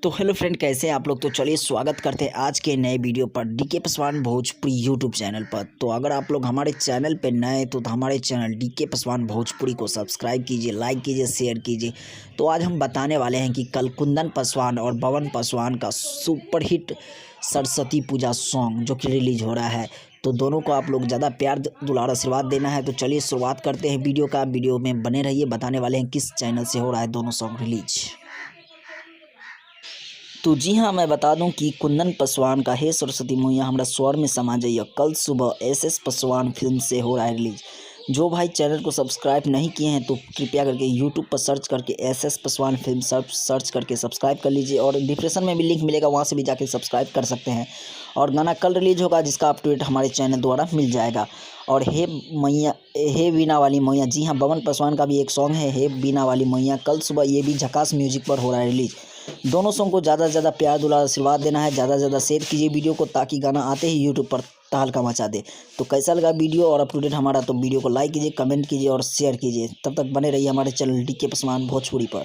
तो hello friend, कैसे हैं आप लोग। तो चलिए स्वागत करते हैं आज के नए वीडियो पर DK Paswan Bhojpuri YouTube channel पर। तो अगर आप लोग हमारे चैनल पर नए तो हमारे चैनल डीके पासवान भोजपुरी को सब्सक्राइब कीजिए, लाइक कीजिए, शेयर कीजिए। तो आज हम बताने वाले हैं कि कल कुंदन पासवान और पवन पासवान का सुपरहिट सरस्वती पूजा सॉन्ग जो कि रिलीज हो रहा है। तो दोनों को आप लोग ज़्यादा प्यार दुलार आशीर्वाद देना है। तो चलिए शुरुआत करते हैं वीडियो का। वीडियो में बने रहिए, बताने वाले हैं किस चैनल से हो रहा है दोनों सॉन्ग रिलीज। तो जी हाँ, मैं बता दूं कि कुंदन पासवान का हे सरस्वती मैया हमरा स्वर में समा जाइए कल सुबह एसएस पासवान फिल्म से हो रहा है रिलीज। जो भाई चैनल को सब्सक्राइब नहीं किए हैं तो कृपया करके यूट्यूब पर सर्च करके एसएस पासवान फिल्म सर्च करके सब्सक्राइब कर लीजिए, और डिस्क्रिप्शन में भी लिंक मिलेगा, वहाँ से भी जाके सब्सक्राइब कर सकते हैं। और गाना कल रिलीज होगा जिसका अपडेट हमारे चैनल द्वारा मिल जाएगा। और हे मैया, हे बीना वाली मैया, जी हाँ, पवन पासवान का भी एक सॉन्ग है हे बीना वाली मैया, कल सुबह ये भी झकास म्यूजिक पर हो रहा है रिलीज। दोनों सॉन्ग को ज़्यादा से ज़्यादा प्यार दुलार आशीर्वाद देना है, ज़्यादा से ज़्यादा शेयर कीजिए वीडियो को, ताकि गाना आते ही यूट्यूब पर तहलका मचा दे। तो कैसा लगा वीडियो और अप टू डेट हमारा, तो वीडियो को लाइक कीजिए, कमेंट कीजिए और शेयर कीजिए। तब तक बने रहिए हमारे चैनल डीके पासवान भोजपुरी पर।